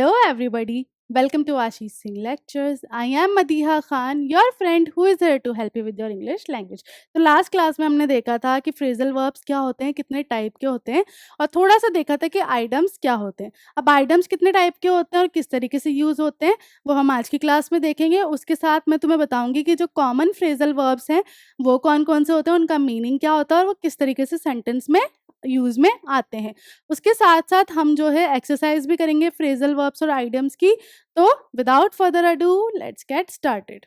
Hello everybody. Welcome to Ashish Singh Lectures. I am Madiha Khan, your friend who is here to help you with your English language. तो last class में हमने देखा था कि phrasal verbs क्या होते हैं, कितने टाइप के होते हैं और थोड़ा सा देखा था कि आइटम्स क्या होते हैं। अब आइटम्स कितने टाइप के होते हैं और किस तरीके से यूज़ होते हैं वो हम आज की क्लास में देखेंगे। उसके साथ मैं तुम्हें बताऊंगी कि जो कॉमन फ्रेजल वर्ब्स हैं वो कौन-कौन से होते हैं, उनका मीनिंग क्या होता है और वो किस तरीके से सेंटेंस में यूज़ में आते हैं। उसके साथ-साथ हम जो है एक्सरसाइज़ भी करेंगे फ्रेज़ल वर्ब्स और आइडियम्स की। तो without further ado let's get started.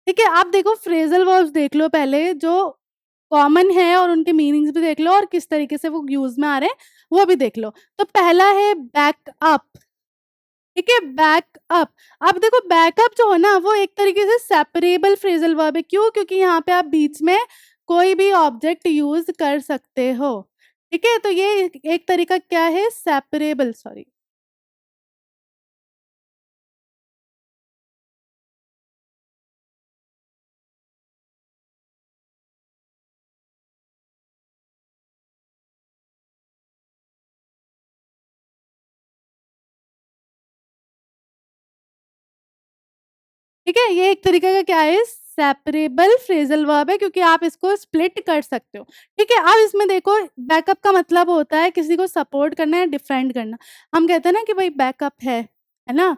ठीक है, आप देखो फ्रेज़ल वर्ब्स देख लो पहले जो कॉमन है और उनके मीनिंग्स भी देख लो और किस तरीके से वो यूज़ में आ रहे हैं, वो भी देख लो। तो पहला है बैकअप, ठीक है, बैकअप। अब देखो बैकअप जो है ना वो एक तरीके से सेपरेबल फ्रेज़ल वर्ब है। क्यों? क्योंकि यहाँ पे आप बीच में कोई भी ऑब्जेक्ट यूज़ कर सकते हो। ठीक है? तो ये एक तरीका क्या है सेपरेबल सॉरी। ठीक है? ये एक तरीके का क्या है सेपरेबल फ्रेज़ल वर्ब है क्योंकि आप इसको स्प्लिट कर सकते हो। ठीक है? अब इसमें देखो बैकअप का मतलब होता है किसी को सपोर्ट करना या डिफेंड करना। हम कहते हैं ना कि भाई बैकअप है ना?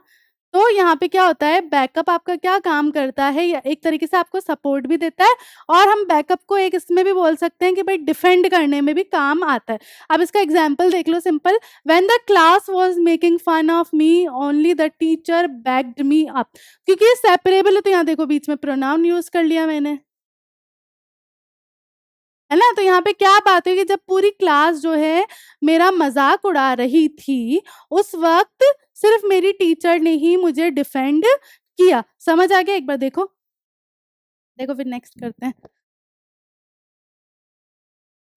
तो यहाँ पे क्या होता है बैकअप आपका क्या काम करता है या एक तरीके से आपको सपोर्ट भी देता है और हम बैकअप को एक इसमें भी बोल सकते हैं कि भाई डिफेंड करने में भी काम आता है। अब इसका एग्जांपल देख लो simple, when the class was making fun of me only the teacher backed me up. क्योंकि ये सेपरेबल है तो यहाँ देखो बीच में प्रोनाउन यूज कर लिया मैंने, है ना? तो यहाँ पे क्या बात है कि जब पूरी क्लास जो है मेरा मज़ाक उड़ा रही थी, उस वक़्त सिर्फ़ मेरी टीचर ने ही मुझे डिफेंड किया। समझ आ गया? एक बार देखो। देखो फिर नेक्स्ट करते हैं।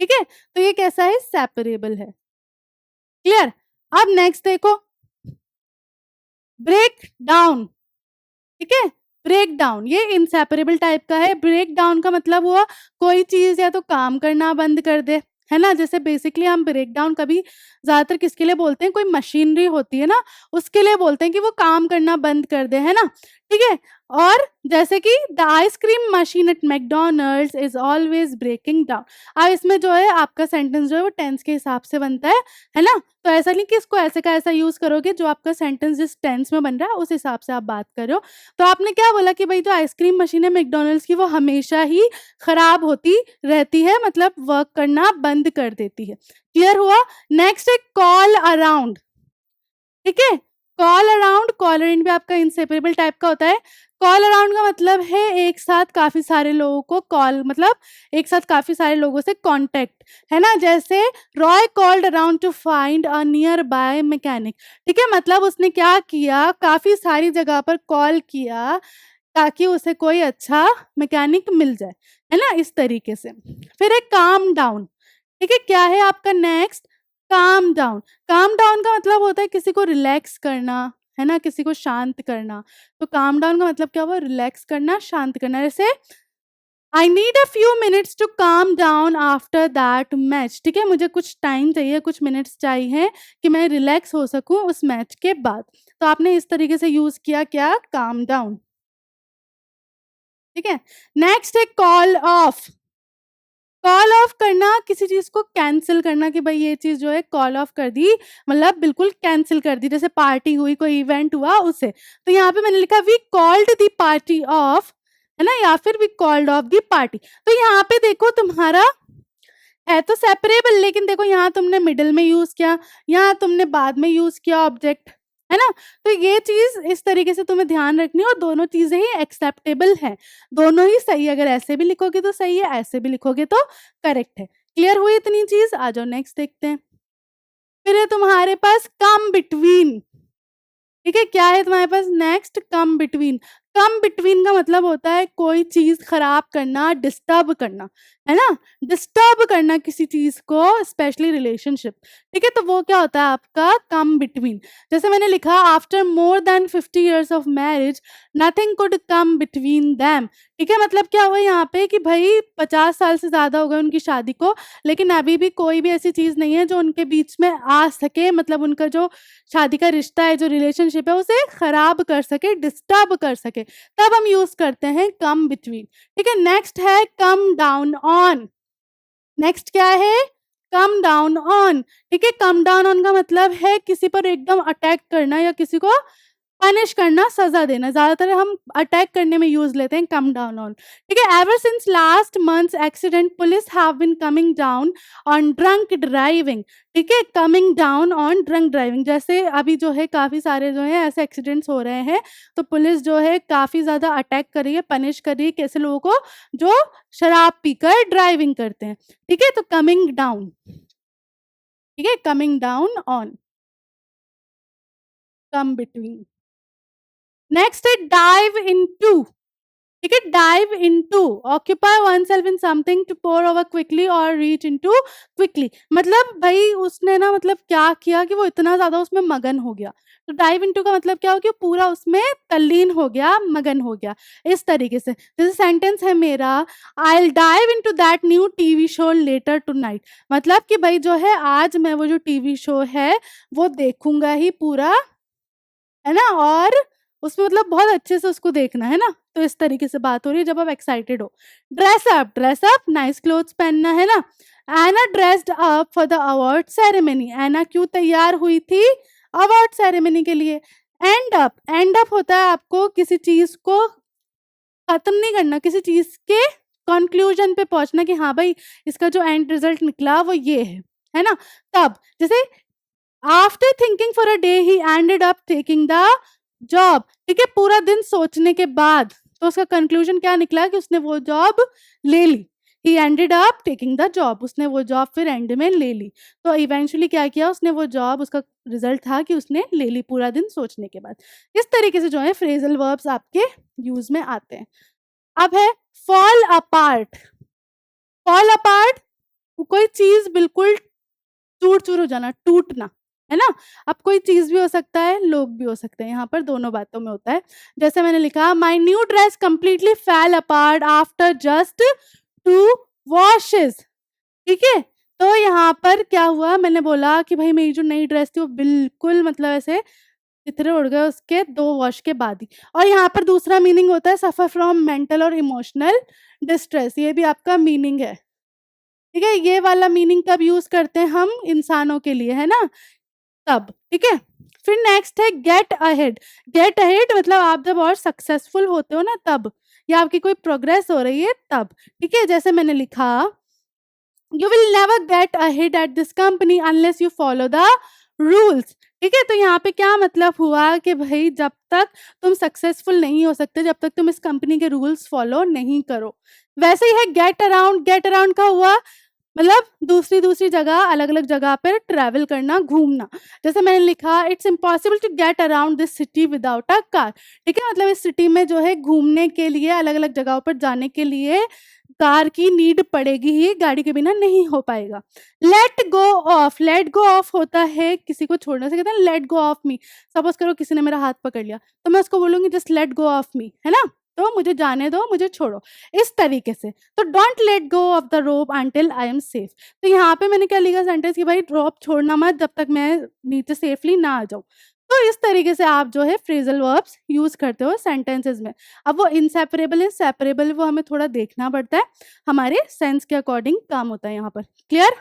ठीक है? तो ये कैसा है? सेपरेबल है। क्लियर? अब नेक्स्ट देखो, ब्रेक डाउन। ठीक है? ब्रेक डाउन ये इनसेपरेबल टाइप का है। ब्रेक डाउन का मतलब हुआ कोई चीज़ या तो काम करना बंद कर दे, है ना? जैसे बेसिकली हम ब्रेक डाउन कभी ज़्यादातर किसके लिए बोलते हैं, कोई मशीनरी होती है ना, उसके लिए बोलते हैं कि वो काम करना बंद कर दे, है ना? ठीक है? और जैसे कि the ice cream machine at McDonald's is always breaking down. अब इसमें जो है आपका सेंटेंस जो है वो टेंस के हिसाब से बनता है ना? तो ऐसा नहीं कि इसको ऐसे का ऐसा यूज़ करोगे, जो आपका सेंटेंस जिस टेंस में बन रहा है उस हिसाब से आप बात कर रहे हो। तो आपने क्या बोला कि भई जो आइसक्रीम मशीन है मैकडॉनल्ड्स की वो हमेशा ही खराब होती रहती है, मतलब वर्क करना बंद कर देती है। क्लियर हुआ? नेक्स्ट है कॉल अराउंड, ठीक है? कॉल अराउंड, कॉलर इन भी आपका इंसेपरेबल टाइप का होता है। कॉल अराउंड का मतलब है एक साथ काफ़ी सारे लोगों को कॉल, मतलब एक साथ काफ़ी सारे लोगों से कॉन्टैक्ट, है ना? जैसे Roy called around two find a near by mechanic. ठीक है? मतलब उसने क्या किया, काफ़ी सारी जगह पर कॉल किया ताकि उसे कोई अच्छा मैकेनिक मिल जाए, है ना? इस तरीके से। फिर एक काम डाउन, ठीक है? क्या है आपका next? Calm down. Calm down का मतलब होता है किसी को रिलैक्स करना, है ना? किसी को शांत करना। तो काम डाउन का मतलब क्या हुआ? रिलैक्स करना, शांत करना। जैसे I need a few minutes to calm down after that match. ठीक है? मुझे कुछ टाइम चाहिए, कुछ मिनट्स चाहिए कि मैं रिलैक्स हो सकूँ उस मैच के बाद। तो आपने इस तरीके से यूज़ किया क्या? Calm down. ठीक है? नेक्स्ट है कॉल ऑफ। कॉल ऑफ करना, किसी चीज़ को कैंसल करना कि भई ये चीज़ जो है कॉल ऑफ कर दी, मतलब बिल्कुल कैंसल कर दी। जैसे पार्टी हुई, कोई इवेंट हुआ उसे। तो यहाँ पे मैंने लिखा we called the party off, है ना? या फिर we called off the party. तो यहाँ पे देखो तुम्हारा है तो सेपरेबल, लेकिन देखो यहाँ तुमने मिडल में यूज़ किया, यहाँ तुमने बाद में यूज़ किया ऑब्जेक्ट, है ना? तो ये चीज़ इस तरीके से तुम्हें ध्यान रखनी है और दोनों चीज़ें ही एक्सेप्टेबल हैं। दोनों ही सही है, अगर ऐसे भी लिखोगे तो सही है, ऐसे भी लिखोगे तो करेक्ट है। क्लियर हुई इतनी चीज़? आ जाओ नेक्स्ट देखते हैं। फिर है तुम्हारे पास कम बिटवीन। ठीक है? क्या है तुम्हारे पास next? Come between. Come between का मतलब होता है कोई चीज़ खराब करना, डिस्टर्ब करना। है ना? डिस्टर्ब करना किसी चीज़ को, स्पेशली रिलेशनशिप, ठीक है? तो वो क्या होता है आपका कम बिटवीन। जैसे मैंने लिखा after more than 50 years of marriage nothing could come between them, ठीक है? मतलब क्या हुआ यहाँ पे कि भई 50 साल से ज़्यादा हो गए उनकी शादी को, लेकिन अभी भी कोई भी ऐसी चीज़ नहीं है जो उनके बीच में आ सके, मतलब उनका जो शादी का रिश्ता है, जो रिलेशनशिप है उसे खराब कर सके, डिस्टर्ब कर सके। तब हम यूज़ करते हैं कम बिटवीन, ठीक है? नेक्स्ट है कम डाउन ऑन। नेक्स्ट क्या है? कम डाउन ऑन, ठीक है? कम डाउन ऑन का मतलब है किसी पर एकदम अटैक करना या किसी को पनिश करना, सज़ा देना। ज़्यादातर हम अटैक करने में यूज़ लेते हैं कम डाउन ऑन, ठीक है? Ever since last months accident police have been coming down on drunk driving, ठीक है? Coming down on drunk driving, जैसे अभी जो है काफ़ी सारे जो है ऐसे एक्सीडेंट्स हो रहे हैं, तो पुलिस जो है काफ़ी ज़्यादा अटैक कर रही है, पनिश कर रही है कैसे लोगों को जो शराब पीकर ड्राइविंग करते हैं, ठीक है? तो कमिंग डाउन, ठीक है? Coming down on, come between. Next है डाइव इनटू, ठीक है? Dive into, occupy oneself in something to pour over quickly और रीच इनटू क्विकली, मतलब भई उसने ना मतलब क्या किया कि वो इतना ज़्यादा उसमें मगन हो गया। तो डाइव इनटू का मतलब क्या हो कि पूरा उसमें तल्लीन हो गया, मगन हो गया, इस तरीके से। जैसे सेंटेंस है मेरा, I will dive into that new TV show later tonight, मतलब कि भई जो है आज मैं वो जो टीवी शो है वो देखूँगा ही पूरा, है ना? और उसमें मतलब बहुत अच्छे से उसको देखना, है ना? तो इस तरीके से बात हो रही है जब आप एक्साइटेड हो। ड्रेस अप नाइस क्लोथ्स पहनना, है ना? Anna dressed up for the award ceremony, Anna क्यों तैयार हुई थी? अवार्ड सेरेमनी के लिए। एंड अप होता है आपको किसी चीज़ को खत्म नहीं करना, किसी चीज़ के कन्क्लूज़न पे पहुँचना कि हाँ भाई, इसका जो एंड रिज़ल्ट निकला वो ये है ना? तब जैसे after thinking for a day he ended up taking the job, ठीक है? पूरा दिन सोचने के बाद तो उसका कंक्लूजन क्या निकला कि उसने वो जॉब ले ली। He ended up taking the job, उसने वो जॉब फिर एंड में ले ली। तो इवेंचुअली क्या किया उसने वो जॉब, उसका रिजल्ट था कि उसने ले ली पूरा दिन सोचने के बाद। इस तरीके से जो है फ्रेजल वर्ब्स आपके यूज में आते हैं। अब है फॉल अपार्ट। फॉल अपार्ट कोई चीज बिल्कुल चूर-चूर हो जाना, टूटना, है ना? अब कोई चीज़ भी हो सकता है, लोग भी हो सकते हैं, यहाँ पर दोनों बातों में होता है। जैसे मैंने लिखा my new dress completely fail apart after just 2 washes, ठीक है? तो यहाँ पर क्या हुआ, मैंने बोला कि भई मेरी जो नई ड्रेस थी वो बिल्कुल मतलब ऐसे छितरे उड़ गए उसके 2 वॉश के बाद ही। और यहाँ पर दूसरा मीनिंग होता है सफर फ्रॉम मेंटल और इमोशनल डिस्ट्रेस, ये भी आपका मीनिंग है। ठीक है? ये वाला मीनिंग कब यूज़ करते हैं हम इंसानों के लिए, है ना? तब, ठीक है? फिर नेक्स्ट है गेट अहेड। गेट अहेड मतलब आप जब और सक्सेसफुल होते हो ना तब, या आपकी कोई प्रोग्रेस हो रही है तब, ठीक है? जैसे मैंने लिखा you will never get ahead at this company unless you follow the rules, ठीक है? तो यहाँ पे क्या मतलब हुआ कि भई जब तक तुम सक्सेसफुल नहीं हो सकते, जब तक तुम इस कंपनी के रूल्स फॉलो नहीं करो। वैसे ही है गेट अराउंड का हुआ मतलब दूसरी-दूसरी जगह, अलग-अलग जगह पर ट्रैवल करना, घूमना। जैसे मैंने लिखा it's impossible to get around this city without a car, ठीक है? मतलब इस सिटी में जो है घूमने के लिए, अलग-अलग जगहों पर जाने के लिए कार की नीड पड़ेगी ही, गाड़ी के बिना नहीं हो पाएगा। लेट गो ऑफ होता है किसी को छोड़ने से, कहते हैं let go of me. Suppose करो किसी ने मेरा हाथ पकड़ लिया, तो मैं उसको बोलूँगी just let go of me, है ना? तो मुझे जाने दो, मुझे छोड़ो, इस तरीके से। तो don't let go of the rope until I am safe. तो यहाँ पे मैंने क्या लिखा सेंटेंस कि भाई रोप छोड़ना मत जब तक मैं नीचे सेफली ना आ जाऊँ। तो इस तरीके से आप जो है फ्रेज़ल वर्ब्स यूज़ करते हो सेंटेंसेस में। अब वो इनसेपरेबल है, सेपरेबल वो हमें थोड़ा देखना पड़ता है, हमारे सेंस के अकॉर्डिंग काम होता है यहाँ पर। क्लियर?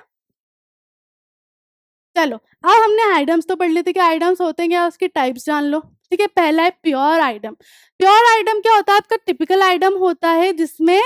चलो, अब हमने आइटम्स तो पढ़ लिए थे कि आइटम्स होते हैं क्या, उसके टाइप्स जान लो। ठीक है, पहला है प्योर आइटम। प्योर आइटम क्या होता है, आपका टिपिकल आइटम होता है जिसमें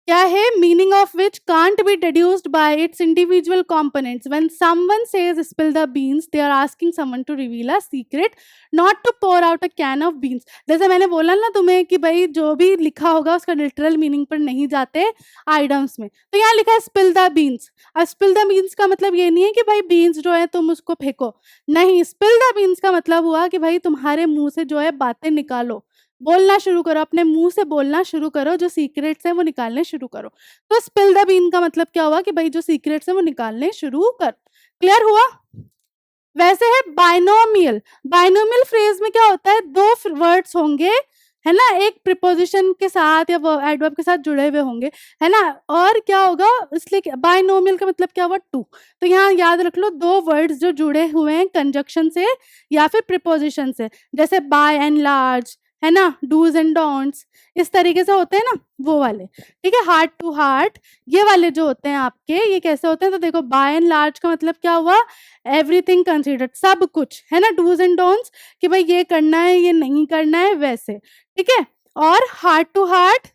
क्या है meaning of which can't be deduced by its individual components. When someone says spill the beans, they are asking someone to reveal a secret, not to pour out a can of beans. जैसे मैंने बोला ना तुम्हें कि भाई जो भी लिखा होगा उसका लिटरल मीनिंग पर नहीं जाते आइटम्स में। तो यहाँ लिखा है स्पिल द बीन्स। और स्पिल द बीन्स का मतलब ये नहीं है कि भाई बीन्स जो है तुम उसको फेंको, नहीं, स्पिल द बीन्स का मतलब हुआ कि भाई तुम्हारे मुंह से जो है बातें निकालो, बोलना शुरू करो, अपने मुँह से बोलना शुरू करो, जो सीक्रेट्स हैं वो निकालने शुरू करो। तो स्पिल द बीन का मतलब क्या हुआ कि भई जो सीक्रेट्स हैं वो निकालने शुरू कर। क्लियर हुआ? वैसे है बायनोमियल। बायनोमियल फ्रेज़ में क्या होता है, 2 वर्ड्स होंगे, है ना? एक प्रीपोज़िशन के साथ या एडवर्ब के साथ जुड़े हुए होंगे, है ना? और क्या होगा इसलिए क्या बायनोमियल का मतलब क्या हुआ 2। तो यहाँ याद रख लो 2 वर्ड्स जो जुड़े हुए हैं कंजंक्शन से या फिर प्रीपोज़िशन से, जैसे बाय एंड लार्ज, है ना? डूज़ एंड डोंट्स, इस तरीके से होते हैं ना, वो वाले। ठीक है? हार्ट टू हार्ट, ये वाले जो होते हैं आपके, ये कैसे होते हैं? तो देखो बाय एंड लार्ज का मतलब क्या हुआ, एवरीथिंग कंसीडर्ड, सब कुछ, है ना? डूज़ एंड डोंट्स कि भाई ये करना है, ये नहीं करना है, वैसे, ठीक है? और हार्ट टू हार्ट,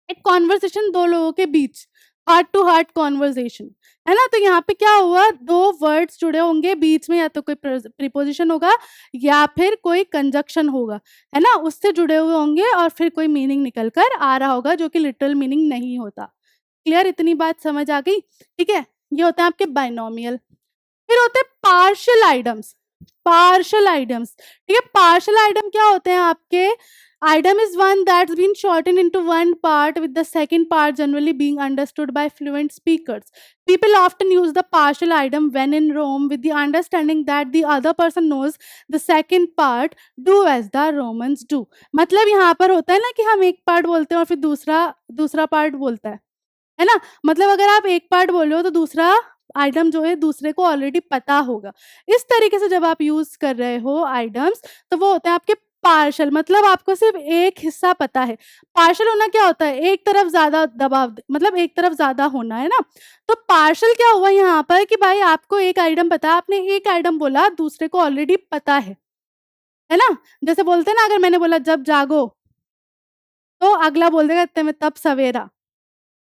एक कन्वर्सेशन 2 लोगों के बीच, हार्ट टू हार्ट कन्वर्सेशन, है ना? तो यहाँ पे क्या हुआ, 2 वर्ड्स जुड़े होंगे, बीच में या तो कोई प्रीपोज़िशन होगा या फिर कोई कंजंक्शन होगा, है ना? उससे जुड़े हुए होंगे और फिर कोई मीनिंग निकल कर आ रहा होगा जो कि लिटरल मीनिंग नहीं होता। क्लियर? इतनी बात समझ आ गई? ठीक है? ये होते हैं आपके बायनोमियल। फिर होते हैं पार्शियल आइटम्स। पार्शियल आइटम्स, ठीक है? पार्शियल आइटम क्या होते हैं आपके, item is one that's been shortened into one part with the second part generally being understood by fluent speakers. People often use the partial item when in Rome with the understanding that the other person knows the second part. Do as the Romans do. मतलब यहाँ पर होता है ना कि हम एक part बोलते हैं और फिर दूसरा दूसरा पार्ट बोलता है ना? मतलब अगर आप एक पार्ट बोल रहे हो तो दूसरा आइटम जो है दूसरे को ऑलरेडी पता होगा। इस तरीके से जब आप यूज़ कर रहे हो आइटम्स, तो वो होते हैं आपके पार्शियल, मतलब आपको सिर्फ़ एक हिस्सा पता है। पार्शियल होना क्या होता है? एक तरफ ज़्यादा दबाव मतलब एक तरफ ज़्यादा होना, है ना? तो पार्शियल क्या हुआ यहाँ पर कि भाई आपको एक आइटम पता है, आपने एक आइटम बोला, दूसरे को ऑलरेडी पता है ना? जैसे बोलते हैं ना, अगर मैंने बोला जब जागो, तो अगला बोल देगा इत्ते में तब सवेरा।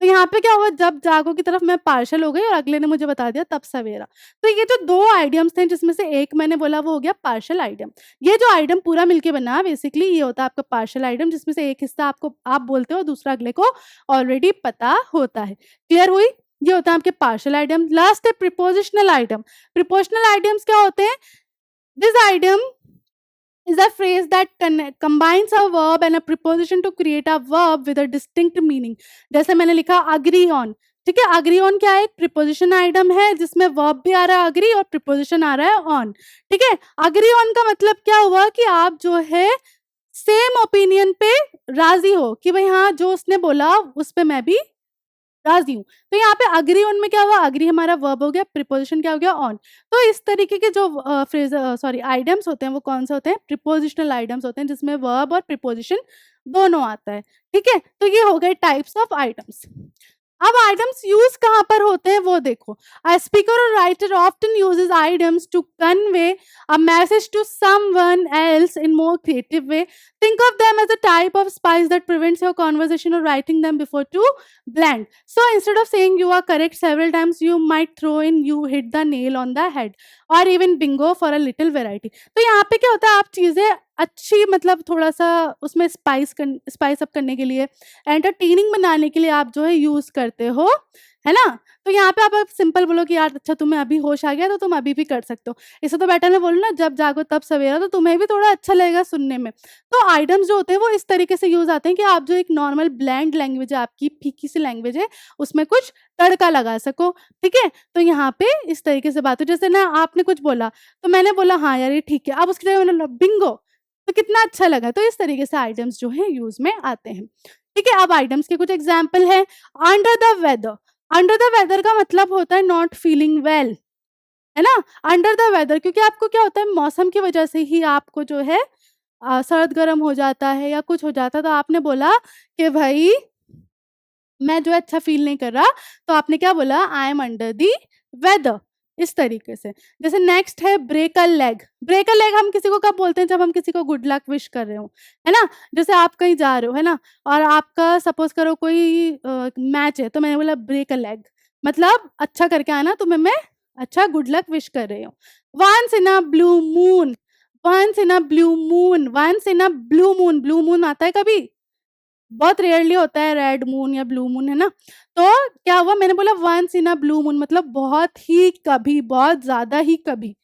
तो यहाँ पे क्या हुआ, जब जागो की तरफ मैं पार्शियल हो गई और अगले ने मुझे बता दिया तब सवेरा। तो ये जो 2 आइडियम्स थे जिसमें से एक मैंने बोला वो हो गया पार्शियल आइडियम। ये जो आइडियम पूरा मिलके बना बेसिकली ये होता है आपका पार्शियल आइडियम, जिसमें से एक हिस्सा आपको आप बोलते हो, दूसरा अगले को ऑलरेडी पता होता है। क्लियर हुई? ये होता है आपके पार्शियल आइडियम। लास्ट है प्रीपोजिशनल आइडियम। प्रीपोजिशनल आइडियम्स क्या होते हैं? This idiom is a phrase that combines a verb and a preposition to create a verb with a distinct meaning. जैसे मैंने लिखा agree on, ठीक है? agree on क्या है? एक preposition item है जिसमें verb भी आ रहा है agree और preposition आ रहा है on, ठीक है? agree on का मतलब क्या हुआ कि आप जो है सेम ओपिनियन पे राजी हो कि भाई हाँ जो उसने बोला उस पे मैं भी राज़ी हूँ। तो यहाँ पे एग्री ऑन में क्या हुआ, एग्री हमारा वर्ब हो गया, प्रीपोज़िशन क्या हो गया ऑन। तो इस तरीके के जो सॉरी आइटम्स होते हैं वो कौन से होते हैं? प्रीपोज़िशनल आइटम्स होते हैं जिसमें वर्ब और प्रीपोज़िशन दोनों आता है। ठीक है? तो ये हो गए टाइप्स ऑफ आइटम्स। अब आइटम्स यूज़ कहाँ पर होते हैं वो देखो। अ स्पीकर और writer often uses items to convey a message to someone else in more creative way. Think of them as a type of spice that prevents your conversation or writing them before to blend. So instead of saying you are correct several times, you might throw in you hit the nail on the head or even bingo for a little variety. तो यहाँ पे क्या होता है, आप चीज़ें अच्छी मतलब थोड़ा-सा उसमें स्पाइस अप करने के लिए, एंटरटेनिंग बनाने के लिए आप जो है यूज़ करते हो, है ना? तो यहाँ पे आप सिंपल बोलो कि यार अच्छा तुम्हें अभी होश आ गया तो तुम अभी भी कर सकते हो। इससे तो बेटर मैं बोलूँ ना जब जागो तब सवेरा, तो तुम्हें भी थोड़ा अच्छा लगेगा सुनने में। तो आइटम्स जो होते हैं वो इस तरीके से यूज़ आते हैं कि आप जो एक नॉर्मल ब्लैंड लैंग्वेज है, आपकी फीकी-सी लैंग्वेज है, उसमें कुछ तड़का लगा सको, ठीक है? तो यहाँ पे इस तरीके से बात हो, जैसे ना आपने कुछ बोला, तो मैंने बोला हाँ यार ये ठीक है। अब उसकी जगह मैंने बोला बिंगो, तो कितना अच्छा लगा। तो इस तरीके से आइटम्स जो हैं यूज़ में आते हैं, ठीक है? अब आइटम्स के कुछ एग्ज़ाम्पल हैं। Under the weather, under the weather का मतलब होता है नॉट फीलिंग वेल, है ना? अंडर द वेदर क्योंकि आपको क्या होता है मौसम की वजह से ही आपको जो है सर्द-गरम हो जाता है या कुछ हो जाता है, तो आपने बोला कि भई मैं जो है अच्छा फ़ील नहीं कर रहा, तो आपने क्या बोला I am under the weather, इस तरीके से। जैसे नेक्स्ट है break a leg. Break a leg हम किसी को कब बोलते हैं? जब हम किसी को गुड लक विश कर रहे हों, है ना? जैसे आप कहीं जा रहे हो, है ना? और आपका सपोज़ करो कोई मैच है, तो मैंने बोला ब्रेक अ लेग, मतलब अच्छा करके आना, तुम्हें मैं अच्छा गुड लक विश कर रही हूँ। Once in a blue moon, once in a blue moon, once in a blue moon आता है कभी? बहुत रेयरली होता है रेड मून या ब्लू मून, है ना? तो क्या हुआ, मैंने बोला once in a blue moon मतलब बहुत ही कभी, बहुत ज़्यादा ही कभी,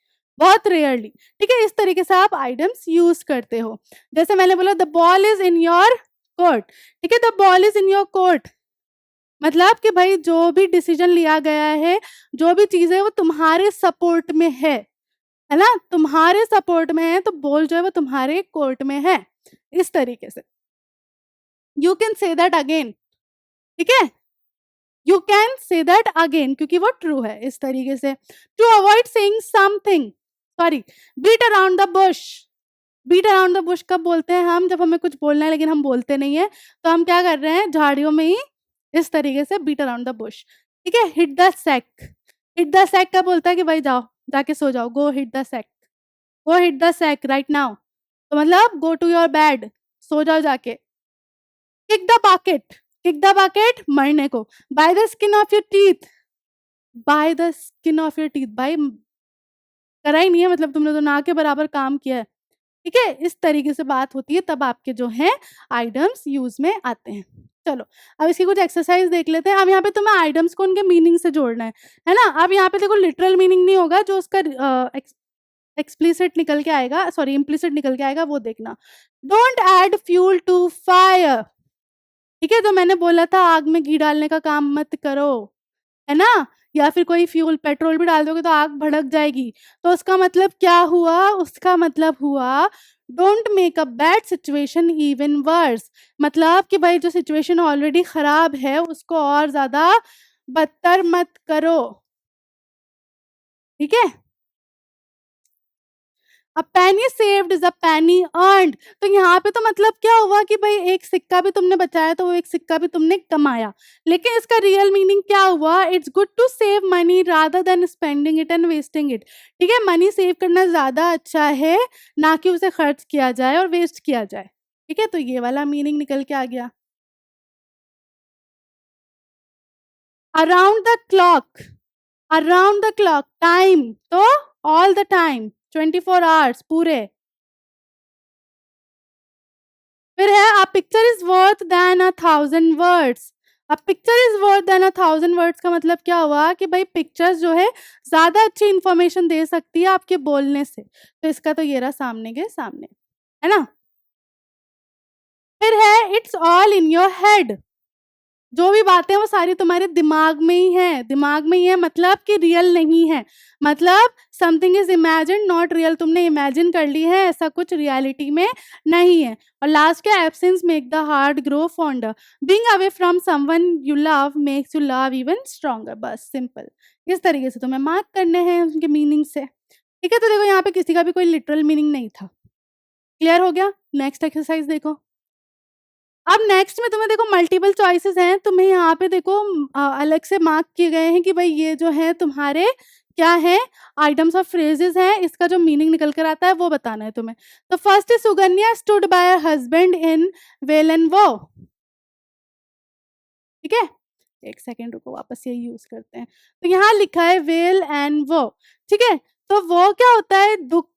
बहुत रेयरली, ठीक है? इस तरीके से आप आइडम्स यूज़ करते हो। जैसे मैंने बोला the ball is in your court, ठीक है? The ball is in your court मतलब कि भाई जो भी डिसीजन लिया गया है, जो भी चीज़ है वो तुम्हारे सपोर्ट में है ना? तुम्हारे सपोर्ट में है तो बॉल जो है वो तुम्हारे कोर्ट में है। इस तरीके से। You can say that again, ठीक है? You can say that again क्योंकि वो ट्रू है इस तरीके से। To avoid saying something sorry beat around the bush. Beat around the bush कब बोलते हैं हम? जब हमें कुछ बोलना है लेकिन हम बोलते नहीं है तो हम क्या कर रहे हैं झाड़ियों में ही इस तरीके से बीट अराउंड द बुश, ठीक है? Hit the sack. Hit the sack कब बोलता है कि भाई जाओ जाके सो जाओ, go hit the sack, go hit the sack right now. तो मतलब गो टू योर बेड, सो जाओ जाके। Kick the bucket, kick the bucket मरने को। By the skin of your teeth, by the skin of your teeth भाई करा ही नहीं है मतलब तुमने तो ना के बराबर काम किया है, ठीक है? इस तरीके से बात होती है तब आपके जो हैं आइडम्स यूज़ में आते हैं। चलो, अब इसकी कुछ एक्सरसाइज़ देख लेते हैं। अब यहाँ पे तुम्हें आइडम्स को उनके मीनिंग से जोड़ना है ना? अब यहाँ पे देखो लिटरल मीनिंग नहीं होगा जो उसका एक्सप्लिसिट निकल के आएगा सॉरी इम्प्लिसिट निकल के आएगा वो देखना। Don't add fuel to fire, ठीक है? तो मैंने बोला था आग में घी डालने का काम मत करो, है ना? या फिर कोई फ्यूल पेट्रोल भी डाल दोगे तो आग भड़क जाएगी। तो उसका मतलब क्या हुआ? उसका मतलब हुआ don't make a bad situation even worse मतलब कि भाई जो सिचुएशन ऑलरेडी खराब है उसको और ज़्यादा बदतर मत करो, ठीक है? A penny saved is a penny earned तो यहाँ पे तो मतलब क्या हुआ कि भाई एक सिक्का भी तुमने बचाया तो वो एक सिक्का भी तुमने कमाया। लेकिन इसका रियल मीनिंग क्या हुआ? It's good to save money rather than spending it and wasting it, ठीक है? मनी सेव करना ज़्यादा अच्छा है, ना कि उसे खर्च किया जाए और वेस्ट किया जाए, ठीक है? तो ये वाला मीनिंग निकल के आ गया। Around the clock, around the clock time तो ऑल द टाइम 24 आवर्स पूरे। फिर है a picture is worth than a thousand words. A picture is worth than a thousand words का मतलब क्या हुआ कि भाई पिक्चर्स जो है ज्यादा अच्छी इंफॉर्मेशन दे सकती है आपके बोलने से। तो इसका तो ये रहा सामने के सामने, है ना? फिर है it's all in your head. जो भी बातें हैं वो सारी तुम्हारे दिमाग में ही है, दिमाग में ही है मतलब कि रियल नहीं है। मतलब something is imagine not real, तुमने इमेजिन कर ली है, ऐसा कुछ रियलिटी में नहीं है। और लास्ट क्या absence make the heart grow fonder, being away from someone you love makes you love even stronger. बस सिंपल इस तरीके से तुम्हें मार्क करने हैं उनके मीनिंग से, ठीक है? तो देखो यहाँ पे किसी का भी कोई लिटरल मीनिंग नहीं था। क्लियर हो गया? नेक्स्ट एक्सरसाइज देखो। अब नेक्स्ट में तुम्हें देखो मल्टीपल चॉइसेस हैं, तुम्हें यहाँ पे देखो अलग से मार्क किए गए हैं कि भाई ये जो है तुम्हारे क्या है आइटम्स ऑफ फ्रेजेस हैं, इसका जो मीनिंग निकल कर आता है वो बताना है तुम्हें। तो first is Sukanya stood by her husband in well and वो, ठीक है? एक सेकेंड रुको वापस ये यूज करते हैं। तो यहाँ लिखा है वेल एंड वो, ठीक है? तो वो क्या होता है? दुख,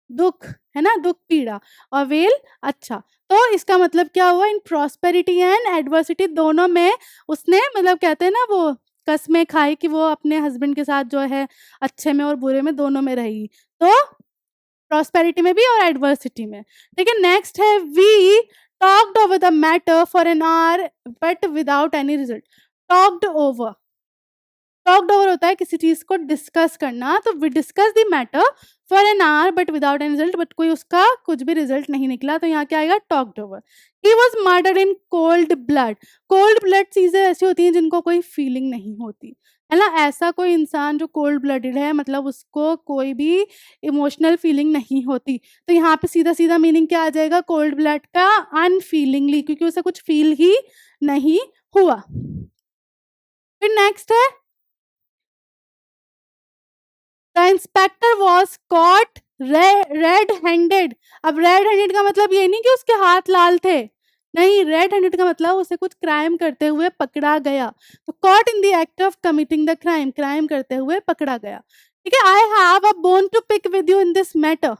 दुख है ना, दुख पीड़ा। और वेल अच्छा, तो इसका मतलब क्या हुआ? इन प्रॉस्पेरिटी एंड एडवर्सिटी दोनों में उसने मतलब कहते हैं ना वो कस्में खाई कि वो अपने हस्बैंड के साथ जो है अच्छे में और बुरे में दोनों में रहेगी। तो प्रॉस्पेरिटी में भी और एडवर्सिटी में, ठीक है? नेक्स्ट है we talked over the matter for an hour but without any result. Talked over, talked over होता है किसी चीज को डिस्कस करना, तो we discuss the matter for an hour but without any result, but कोई उसका कुछ भी रिजल्ट नहीं निकला, तो यहाँ क्या आएगा? Talked over. He was murdered in cold blood. Cold blood चीजें ऐसी होती हैं जिनको कोई फीलिंग नहीं होती, है ना? ऐसा कोई इंसान जो कोल्ड ब्लडेड है मतलब उसको कोई भी इमोशनल फीलिंग नहीं होती। तो यहाँ पे सीधा सीधा मीनिंग क्या आ जाएगा कोल्ड ब्लड का? अनफीलिंगली, क्योंकि उसे कुछ फील ही नहीं हुआ। फिर नेक्स्ट है the inspector was caught red handed. अब रेड हैंडेड का मतलब ये नहीं कि उसके हाथ लाल थे, नहीं, रेड हैंडेड का मतलब उसे कुछ क्राइम करते हुए पकड़ा गया। तो caught in the act of committing the crime, crime करते हुए पकड़ा गया, ठीक है? I have a bone to pick with you in this matter.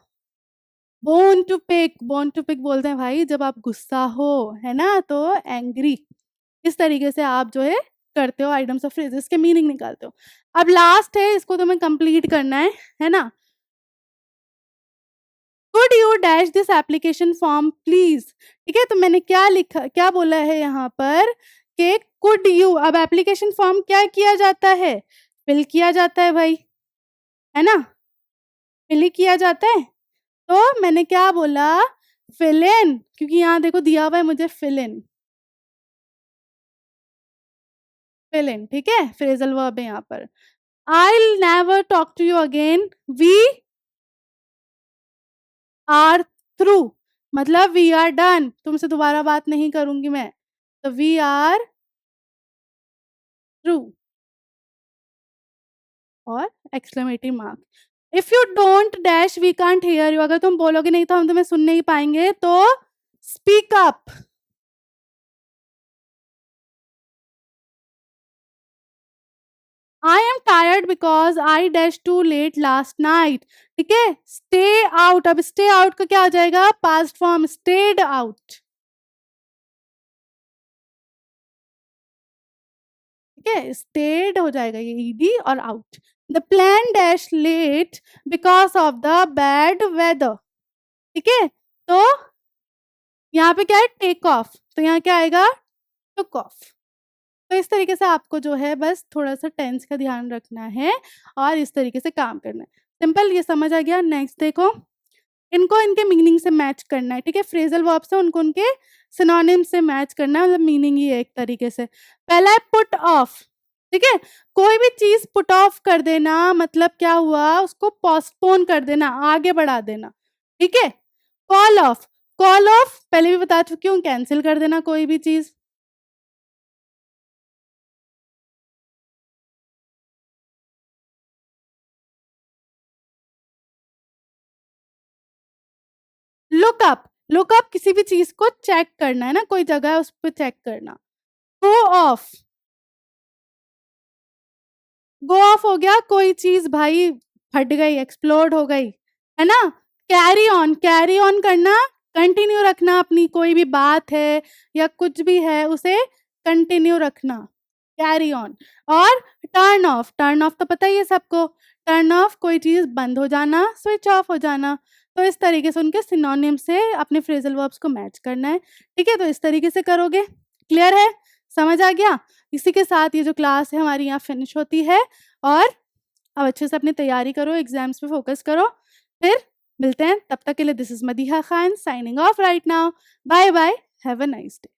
Bone to pick, bone to pick बोलते हैं भाई जब आप गुस्सा हो, है ना? तो एंग्री, इस तरीके से आप जो है करते हो आइटम्स ऑफ फ्रेजेस के मीनिंग निकालते हो। अब लास्ट है, इसको तुम्हें कंप्लीट करना है ना? Could you dash this application form please. ठीक है, तो मैंने क्या लिखा, क्या बोला है यहाँ पर कि कुड यू, अब एप्लीकेशन फॉर्म क्या किया जाता है, फिल किया जाता है भाई, है ना, फिल ही किया जाता है। तो मैंने क्या बोला, फिल इन, क्योंकि यहाँ देखो दिया हुआ है मुझे फिल इन, फिल इन, ठीक है, फ्रेजल वर्ब है यहाँ पर। I'll never talk to you again, we are through, मतलब we are done, तुमसे दोबारा बात नहीं करूंगी मैं, तो we are through और exclamatory mark. If you don't dash we can't hear you, अगर तुम बोलोगे नहीं तो हम तुम्हें सुन नहीं पाएंगे, तो speak up. I am tired because I dash too late last night. ठीक है, स्टे आउट, अब स्टे आउट का क्या आ जाएगा, पास्ट फॉर्म, स्टेड आउट। ठीक है, स्टेड हो जाएगा ये ईडी और out. The plan dash late because of the bad weather. ठीक है, तो यहाँ पे क्या है, टेक ऑफ, तो यहाँ क्या आएगा, टुक ऑफ। तो इस तरीके से आपको जो है बस थोड़ा सा टेंस का ध्यान रखना है और इस तरीके से काम करना है। सिंपल, ये समझ आ गया। नेक्स्ट देखो, इनको इनके मीनिंग से मैच करना है। ठीक है, फ्रेजल वर्ब से उनको उनके सिनोनिम से मैच करना है, मतलब मीनिंग ही है एक तरीके से। पहला है पुट ऑफ। ठीक है, कोई भी चीज पुट ऑफ कर देना मतलब क्या हुआ, उसको पोस्टपोन कर देना, आगे बढ़ा देना। ठीक है, कॉल ऑफ, कॉल ऑफ पहले भी बता चुकी हूँ, कैंसिल कर देना कोई भी चीज। लुकअप, लुकअप किसी भी चीज को चेक करना है ना, कोई जगह है उस पर चेक करना। गो ऑफ, गो ऑफ हो गया कोई चीज भाई फट गई, एक्सप्लोड हो गई, है ना। कैरी ऑन, कैरी ऑन करना, कंटिन्यू रखना, अपनी कोई भी बात है या कुछ भी है उसे कंटिन्यू रखना, कैरी ऑन। और टर्न ऑफ, टर्न ऑफ तो पता ही है सबको, टर्न ऑफ कोई चीज बंद हो जाना, स्विच ऑफ हो जाना। तो इस तरीके से उनके सिनोनिम से अपने फ्रेजल वर्ब्स को मैच करना है। ठीक है, तो इस तरीके से करोगे, क्लियर है, समझ आ गया। इसी के साथ ये जो क्लास है हमारी यहाँ फिनिश होती है, और अब अच्छे से अपनी तैयारी करो, एग्जाम्स पे फोकस करो, फिर मिलते हैं। तब तक के लिए this is Madiha Khan signing off right now. Bye bye, have a nice day.